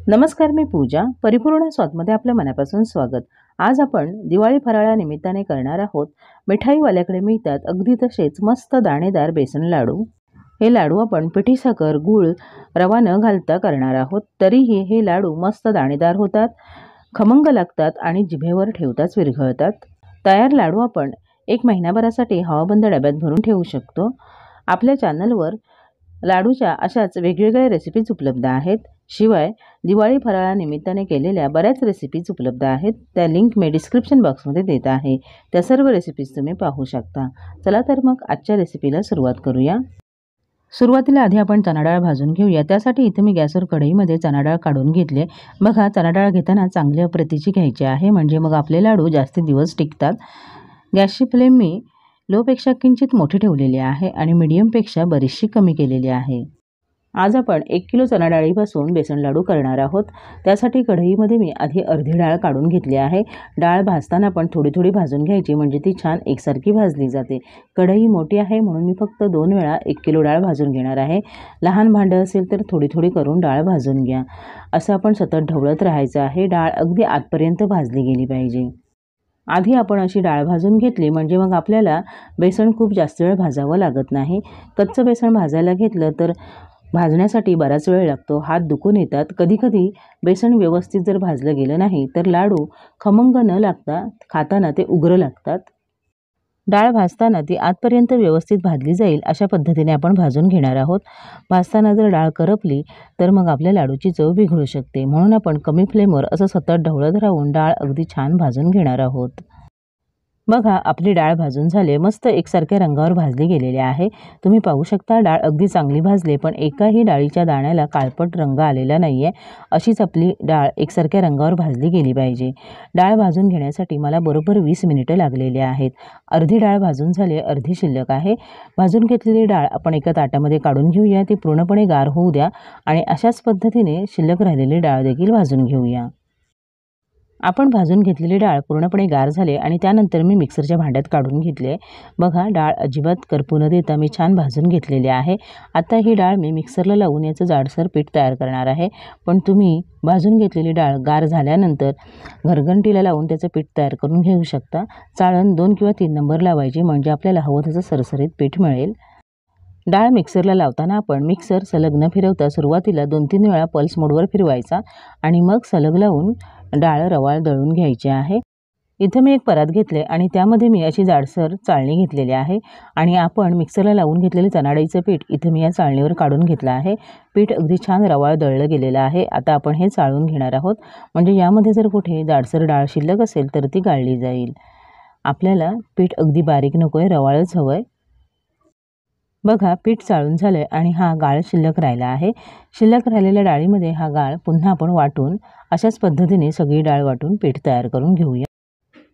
नमस्कार, मी पूजा. परिपूर्ण स्वादमध्ये आपल्या मनापासून स्वागत. आज आपण दिवाळी फराळानिमित्ताने करणार आहोत मिठाईवाल्याकडे मिळतात अगदी तसेच मस्त दाणेदार बेसन लाडू. हे लाडू आपण पिठी साखर, गूळ, रवा न घालता करणार आहोत. तरीही हे लाडू मस्त दाणेदार होतात, खमंग लागतात आणि जिभेवर ठेवताच विरघळतात. तयार लाडू आपण 1 महिन्याभरासाठी हवाबंद डब्यात भरून ठेवू शकतो. आपल्या चॅनलवर लाडूच्या अशाच वेगवेगळ्या रेसिपीज उपलब्ध आहेत. शिवाय दिवाळी फराळानिमित्ताने केलेल्या बऱ्याच रेसिपीज उपलब्ध आहेत. त्या लिंक मी डिस्क्रिप्शन बॉक्समध्ये देत आहे. त्या सर्व रेसिपीज तुम्ही पाहू शकता. चला तर मग आजच्या रेसिपीला सुरुवात करूया. सुरुवातीला आधी आपण चणा डाळ भाजून घेऊया. त्यासाठी इथे मी गॅसवर कढईमध्ये चणा डाळ काढून घेतले. बघा, चणा डाळ घेताना चांगल्या प्रतीची घ्यायची आहे, म्हणजे मग आपले लाडू जास्त दिवस टिकतात. गॅसची फ्लेम मी लोपेक्षा किंचित मोठी ठेवलेली आहे आणि मीडियमपेक्षा बरीचशी कमी केलेली आहे. आज आपण 1 किलो चणा डाळीपासून बेसन लाडू करणार आहोत. त्यासाठी कढईमध्ये मी आधी अर्धी डाळ काढून घेतली आहे. डाळ भाजताना पण थोडी थोडी भाजून घ्यायची, म्हणजे ती छान एकसारखी भाजली जाते. कढई मोठी आहे म्हणून मी फक्त 2 वेळा 1 किलो डाळ भाजून घेणार आहे. लहान भांडं असेल तर थोडी थोडी करून डाळ भाजून घ्या. असं आपण सतत ढवळत राहायचं आहे. डाळ अगदी आतपर्यंत भाजली गेली पाहिजे. आधी आपण अशी डाळ भाजून घेतली म्हणजे मग आपल्याला बेसन खूप जास्त वेळ भाजावं लागत नाही. कच्चं बेसन भाजायला घेतलं तर भाजण्यासाठी बराच वेळ लागतो, हात दुखून येतात. कधीकधी बेसन व्यवस्थित जर भाजलं गेलं नाही तर लाडू खमंग न लागता खाताना ते उग्र लागतात. डाळ भाजताना ती आतपर्यंत व्यवस्थित भाजली जाईल अशा पद्धतीने आपण भाजून घेणार आहोत. भाजताना जर डाळ करपली तर मग आपल्या लाडूची चव बिघडू शकते, म्हणून आपण कमी फ्लेमवर असं सतत ढवळत राहून डाळ अगदी छान भाजून घेणार आहोत. बघा, आपली डाळ भाजून झाले, मस्त एकसारख्या रंगावर भाजली गेलेली आहे. तुम्ही पाहू शकता डाळ अगदी चांगली भाजली, पण एकाही डाळीच्या दाण्याला काळपट रंग आलेला नाही आहे. अशीच आपली डाळ एकसारख्या रंगावर भाजली गेली पाहिजे. डाळ भाजून घेण्यासाठी मला बरोबर 20 मिनिटं लागलेली आहेत. अर्धी डाळ भाजून झाली, अर्धी शिल्लक आहे. भाजून घेतलेली डाळ आपण एका ताटामध्ये काढून घेऊया. ती पूर्णपणे गार होऊ द्या आणि अशाच पद्धतीने शिल्लक राहिलेली डाळ देखील भाजून घेऊया. आपण भाजून घेतलेली डाळ पूर्णपणे गार झाले आणि त्यानंतर मी मिक्सरच्या भांड्यात काढून घेतले. बघा, डाळ अजिबात करपू न देता मी छान भाजून घेतलेली आहे. आता ही डाळ मी मिक्सरला लावून याचं जाडसर पीठ तयार करणार आहे. पण तुम्ही भाजून घेतलेली डाळ गार झाल्यानंतर घरघंटीला लावून त्याचं पीठ तयार करून घेऊ शकता. चाळण 2 किंवा 3 नंबर लावायची, म्हणजे आपल्याला हवं तसं सरसरीत पीठ मिळेल. डाळ मिक्सरला लावताना आपण मिक्सर सलग न फिरवता सुरुवातीला 2-3 वेळा पल्स मोडवर फिरवायचा आणि मग सलग लावून डाळ रवाळ दळून घ्यायची आहे. इथं मी एक परात घेतले आणि त्यामध्ये मी अशी जाडसर चाळणी घेतलेली आहे आणि आपण मिक्सरला लावून घेतलेले चणा डाळीचं पीठ इथं मी या चाळणीवर काढून घेतलं आहे. पीठ अगदी छान रवाळ दळलं गेलेलं आहे. आता आपण हे चाळून घेणार आहोत, म्हणजे यामध्ये जर कुठे जाडसर डाळ शिल्लक असेल तर ती गाळली जाईल. आपल्याला पीठ अगदी बारीक नको आहे, रवाळच हवं आहे. बघा, पीठ चाळून झालं आहे आणि हा गाळ शिल्लक राहिला आहे. शिल्लक राहिलेल्या डाळीमध्ये हा गाळ पुन्हा आपण वाटून अशाच पद्धतीने सगळी डाळ वाटून पीठ तयार करून घेऊया.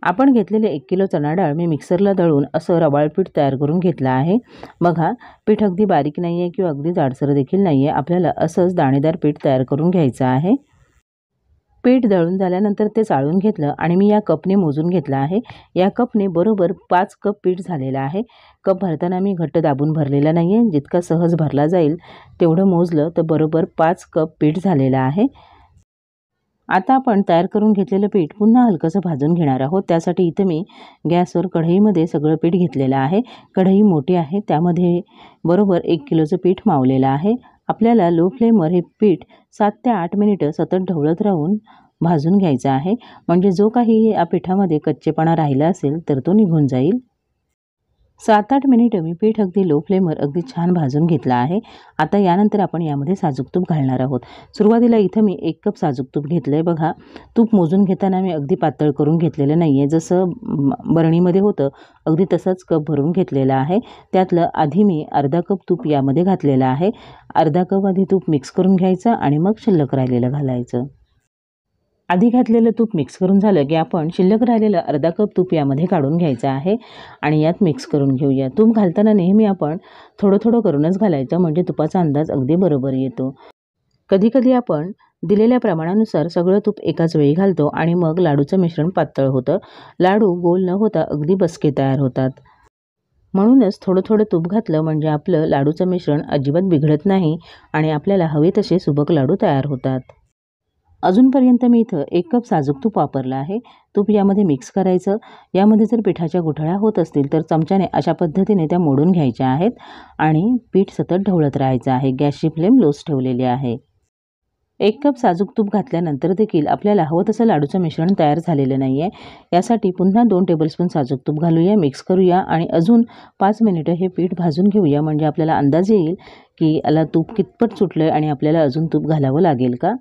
आपण घेतलेले 1 किलो चणा डाळ मी मिक्सरला दळून असं रवाळ पीठ तयार करून घेतलं आहे. बघा, पीठ अगदी बारीक नाही आहे किंवा अगदी जाडसर देखील नाही आहे. आपल्याला असंच दाणेदार पीठ तयार करून घ्यायचं आहे. पीठ दळून झाल्यानंतर ते चाळून घेतलं आणि मी या कपने मोजून घेतलं आहे. या कपने बरोबर 5 कप पीठ झालेलं आहे. कप भरताना मी घट्ट दाबून भरलेला नाही आहे. जितका सहज भरला जाईल तेवढं मोजलं तर बरोबर 5 कप पीठ झालेलं आहे. आता आपण तयार करून घेतलेलं पीठ पुन्हा हलकंसं भाजून घेणार आहोत. त्यासाठी इथं मी गॅसवर कढईमध्ये सगळं पीठ घेतलेलं आहे. कढई मोठी आहे, त्यामध्ये बरोबर 1 किलोचं पीठ मावलेलं आहे. आपल्याला लो फ्लेमवर हे पीठ 7 ते 8 मिनिटं सतत ढवळत राहून भाजून घ्यायचं आहे, म्हणजे जो काही या पिठामध्ये कच्चेपणा राहिला असेल तर तो निघून जाईल. 7-8 मिनिटं मी पीठ अगदी लो फ्लेमवर अगदी छान भाजून घेतलं आहे. आता यानंतर आपण यामध्ये साजूक तूप घालणार आहोत. सुरुवातीला इथं मी 1 कप साजूक तूप घेतलं आहे. बघा, तूप मोजून घेताना मी अगदी पातळ करून घेतलेलं नाही आहे. जसं बरणीमध्ये होतं अगदी तसंच कप भरून घेतलेलं आहे. त्यातलं आधी मी अर्धा कप तूप यामध्ये घातलेलं आहे. अर्धा कप आधी तूप मिक्स करून घ्यायचं आणि मग शिल्लक राहिलेलं घालायचं. आधी घातलेलं तूप मिक्स करून झालं की आपण शिल्लक राहिलेलं अर्धा कप तूप यामध्ये काढून घ्यायचं आहे आणि यात मिक्स करून घेऊया. तूप घालताना नेहमी आपण थोडं थोडं करूनच घालायचं, म्हणजे तुपाचा अंदाज अगदी बरोबर येतो. कधीकधी आपण दिलेल्या प्रमाणानुसार सगळं तूप एकाच वेळी घालतो आणि मग लाडूचं मिश्रण पातळ होतं. लाडू गोल न होता अगदी बसके तयार होतात. म्हणूनच थोडं थोडं तूप घातलं म्हणजे आपलं लाडूचं मिश्रण अजिबात बिघडत नाही आणि आपल्याला हवे तसे सुबक लाडू तयार होतात. अजूनपर्यंत मी इथं 1 कप साजूक तूप वापरलं आहे. तूप यामध्ये मिक्स करायचं. यामध्ये जर पिठाच्या गुठळ्या होत असतील तर चमच्याने अशा पद्धतीने त्या मोडून घ्यायच्या आहेत आणि पीठ सतत ढवळत राहायचं आहे. गॅसची फ्लेम लोच ठेवलेली आहे. 1 कप साजूक तूप घातल्यानंतर देखील आपल्याला हवं तसं लाडूचं मिश्रण तयार झालेलं नाही आहे. यासाठी पुन्हा 2 टेबलस्पून साजूक तूप घालूया, मिक्स करूया आणि अजून 5 मिनिटं हे पीठ भाजून घेऊया. म्हणजे आपल्याला अंदाज येईल की याला तूप कितपत सुटलं आहे आणि आपल्याला अजून तूप घालावं लागेल का.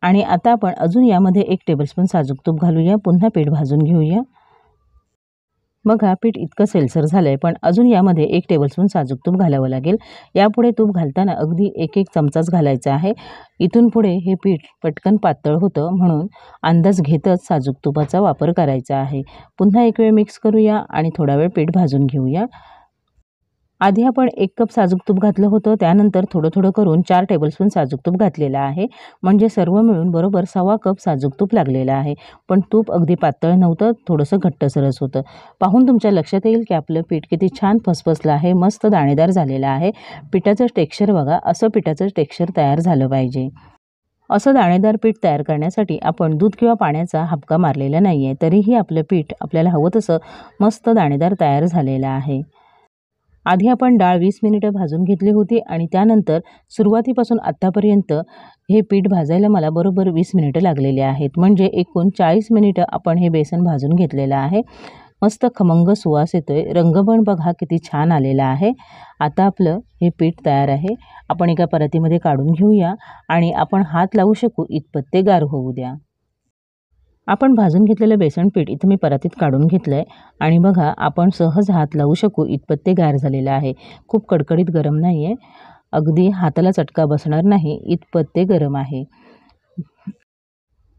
आणि आता आपण अजून यामध्ये 1 टेबलस्पून साजूक तूप घालूया. पुन्हा पीठ भाजून घेऊया. बघा पीठ इतकं सेलसर झालं आहे, पण अजून यामध्ये 1 टेबलस्पून साजूक तूप घालावं लागेल. यापुढे तूप घालताना अगदी 1-1 चमचाच घालायचा आहे. इथून पुढे हे पीठ पटकन पातळ होतं, म्हणून अंदाज घेतच साजूक तुपाचा वापर करायचा आहे. पुन्हा एक वेळ मिक्स करूया आणि थोडा वेळ पीठ भाजून घेऊया. आधी आपण 1 कप साजूक तूप घातलं होतं, त्यानंतर थोडं थोडं करून 4 टेबलस्पून साजूक तूप घातलेलं आहे. म्हणजे सर्व मिळून बरोबर 1.25 कप साजूक तूप लागलेलं आहे. पण तूप अगदी पातळ नव्हतं, थोडंसं घट्टसरच होतं. पाहून तुमच्या लक्षात येईल की आपलं पीठ किती छान फसफसलं आहे, मस्त दाणेदार झालेलं आहे. पिठाचं टेक्स्चर बघा, असं पिठाचं टेक्स्चर तयार झालं पाहिजे. असं दाणेदार पीठ तयार करण्यासाठी आपण दूध किंवा पाण्याचा हापका मारलेला नाही आहे. तरीही आपलं पीठ आपल्याला हवं तसं मस्त दाणेदार तयार झालेलं आहे. आधी आपण डाळ 20 मिनिटं भाजून घेतली होती आणि त्यानंतर सुरुवातीपासून आत्तापर्यंत हे पीठ भाजायला मला बरोबर 20 मिनिटं लागलेली आहेत. म्हणजे एकूण 40 मिनिटं आपण हे बेसन भाजून घेतलेलं आहे. मस्त खमंग सुवास येतोय. रंग पण बघा किती छान आलेला आहे. आता आपलं हे पीठ तयार आहे. आपण एका परातीमध्ये काढून घेऊया आणि आपण हात लावू शकू इतपत ते गार होऊ द्या. आपण भाजून घेतलेलं बेसन पीठ इथं मी परातीत काढून घेतलं आहे आणि बघा आपण सहज हात लावू शकू इतपत ते गार झालेलं आहे. खूप कडकडीत गरम नाही आहे. अगदी हाताला चटका बसणार नाही इतपत ते गरम आहे.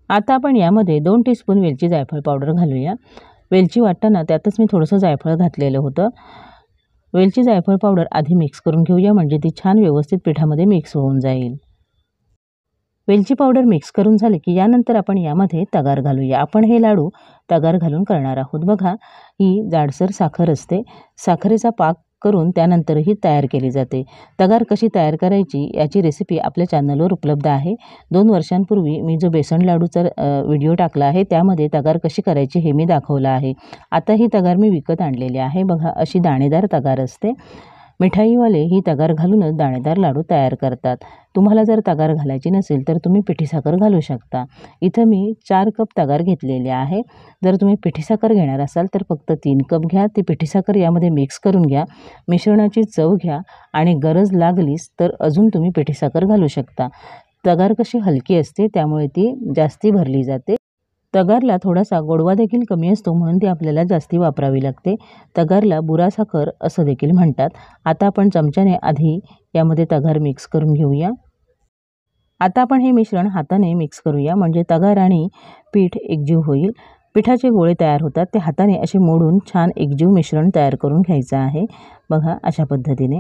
आता आपण यामध्ये 2 टीस्पून वेलची जायफळ पावडर घालूया. वेलची वाटताना त्यातच मी थोडंसं जायफळ घातलेलं होतं. वेलची जायफळ पावडर आधी मिक्स करून घेऊया, म्हणजे ती छान व्यवस्थित पिठामध्ये मिक्स होऊन जाईल. वेलची पावडर मिक्स करून झाले की यानंतर आपण यामध्ये तगार घालूया. आपण हे लाडू तगार घालून करणार आहोत. बघा ही जाडसर साखर असते. साखरेचा पाक करून त्यानंतर ही तयार केली जाते. तगार कशी तयार करायची याची रेसिपी आपल्या चॅनलवर उपलब्ध आहे. 2 वर्षांपूर्वी मी जो बेसन लाडूचा व्हिडिओ टाकला आहे त्यामध्ये तगार कशी करायची हे मी दाखवलं आहे. आता ही तगार मी विकत आणलेली आहे. बघा अशी दाणेदार तगार असते. मिठाईवाले ही तगार घालूनच दाणेदार लाडू तयार करतात. तुम्हाला जर तगार घालायची नसेल तर तुम्ही पिठी साखर घालू शकता. इथं मी 4 कप तगार घेतलेले आहे. जर तुम्ही पिठी साखर घेणार असाल तर फक्त 3 कप घ्या. ती पिठी साखर यामध्ये मिक्स करून घ्या. मिश्रणाची चव घ्या आणि गरज लागलीच तर अजून तुम्ही पिठी साखर घालू शकता. तगार कशी हलकी असते त्यामुळे ती जास्ती भरली जाते. तगारला थोडासा गोडवा देखील कमी असतो, म्हणून ती आपल्याला जास्ती वापरावी लागते. तगारला बुरा साखर असं देखील म्हणतात. आता आपण चमच्याने आधी यामध्ये तगार मिक्स करून घेऊया. आता आपण हे मिश्रण हाताने मिक्स करूया, म्हणजे तगार आणि पीठ एकजीव होईल. पिठाचे गोळे तयार होतात ते हाताने असे मोडून छान एकजीव मिश्रण तयार करून घ्यायचं आहे. बघा अशा पद्धतीने.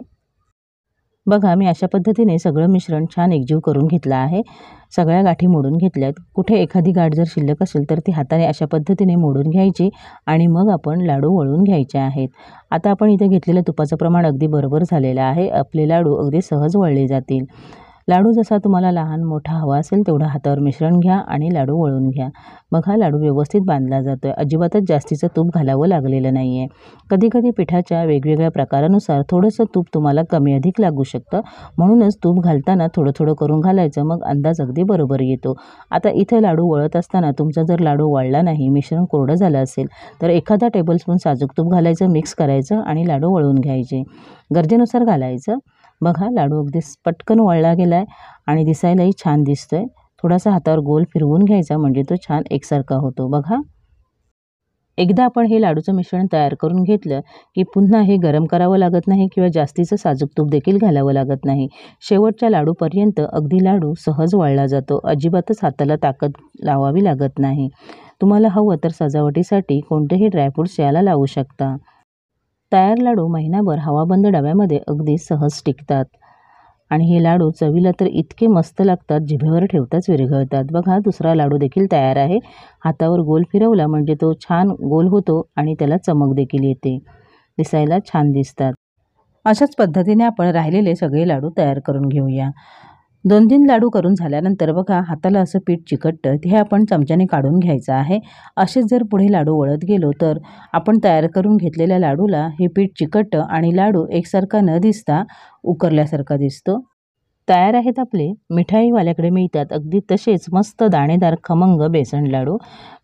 बघा मी अशा पद्धतीने सगळं मिश्रण छान एकजीव करून घेतलं आहे. सगळ्या गाठी मोडून घेतल्यात. कुठे एखादी गाठ जर शिल्लक असेल तर ती हाताने अशा पद्धतीने मोडून घ्यायची आणि मग आपण लाडू वळून घ्यायचे आहेत. आता आपण इथे घेतलेलं तुपाचं प्रमाण अगदी बरोबर झालेलं आहे. आपले लाडू अगदी सहज वळले जातील. लाडू जसा तुम्हाला लहान मोठा हवा असेल तेवढं हातावर मिश्रण घ्या आणि लाडू वळून घ्या. मग हा लाडू व्यवस्थित बांधला जातो आहे. अजिबातच जास्तीचं तूप घालावं लागलेलं नाही आहे. कधीकधी पिठाच्या वेगवेगळ्या प्रकारानुसार थोडंसं तूप तुम्हाला कमी अधिक लागू शकतं. म्हणूनच तूप घालताना थोडं थोडं करून घालायचं, मग अंदाज अगदी बरोबर येतो. आता इथे लाडू वळत असताना तुमचा जर लाडू वळला नाही, मिश्रण कोरडं झालं असेल तर एखादा टेबलस्पून साजूक तूप घालायचं, मिक्स करायचं आणि लाडू वळून घ्यायचे. गरजेनुसार घालायचं. बघा लाडू अगदी पटकन वळला गेला आहे आणि दिसायलाही छान दिसतोय. थोडासा हातावर गोल फिरवून घ्यायचा, म्हणजे तो छान एकसारखा होतो. बघा एकदा आपण हे लाडूचं मिश्रण तयार करून घेतलं की पुन्हा हे गरम करावं लागत नाही किंवा जास्तीचं साजूक तूप देखील घालावं लागत नाही. शेवटच्या लाडूपर्यंत अगदी लाडू सहज वळला जातो. अजिबातच हाताला ताकद लावावी लागत नाही. तुम्हाला हवं तर सजावटीसाठी कोणतेही ड्रायफ्रूट्स याला लावू शकता. तयार लाडू महिनाभर हवाबंद डब्यामध्ये अगदी सहज टिकतात आणि हे लाडू चवीला तर इतके मस्त लागतात, जिभेवर ठेवताच विरघळतात. बघा दुसरा लाडू देखील तयार आहे. हातावर गोल फिरवला म्हणजे तो छान गोल होतो आणि त्याला चमक देखील येते. दिसायला छान दिसतात. अशाच पद्धतीने आपण राहिलेले सगळे लाडू तयार करून घेऊया. 2-3 लाडू करून झाल्यानंतर बघा हाताला असं पीठ चिकटतं, हे आपण चमच्याने काढून घ्यायचं आहे. असेच जर पुढे लाडू वळत गेलो तर आपण तयार करून घेतलेल्या लाडूला हे पीठ चिकटतं आणि लाडू एकसारखा न दिसता उकरल्यासारखा दिसतो. तयार आहेत आपले मिठाईवाल्याकडे मिळतात अगदी तसेच मस्त दाणेदार खमंग बेसन लाडू.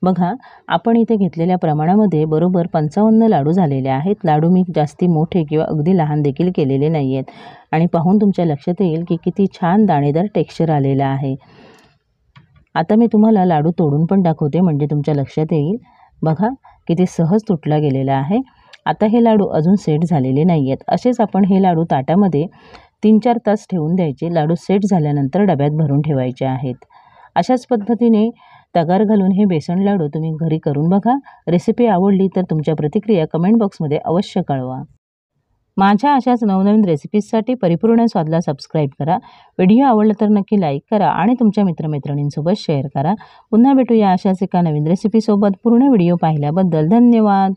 बघा आपण इथे घेतलेल्या प्रमाणामध्ये बरोबर 55 लाडू झालेले आहेत. लाडू मी जास्ती मोठे किंवा अगदी लहान देखील केलेले नाही आहेत आणि पाहून तुमच्या लक्षात येईल की किती छान दाणेदार टेक्स्चर आलेलं आहे. आता मी तुम्हाला लाडू तोडून पण दाखवते म्हणजे तुमच्या लक्षात येईल. बघा किती सहज तुटला गेलेला आहे. आता हे लाडू अजून सेट झालेले नाही आहेत. असेच आपण हे लाडू ताटामध्ये 3-4 तास ठेवून द्यायचे. लाडू सेट झाल्यानंतर डब्यात भरून ठेवायचे आहेत. अशाच पद्धतीने तगार घालून हे बेसन लाडू तुम्ही घरी करून बघा. रेसिपी आवडली तर तुमच्या प्रतिक्रिया कमेंट बॉक्समध्ये अवश्य कळवा. माझ्या अशाच नवनवीन रेसिपीजसाठी परिपूर्ण स्वादला सबस्क्राईब करा. व्हिडिओ आवडला तर नक्की लाईक करा आणि तुमच्या मित्रमैत्रिणींसोबत शेअर करा. पुन्हा भेटूया अशाच एका नवीन रेसिपीसोबत. पूर्ण व्हिडिओ पाहिल्याबद्दल धन्यवाद.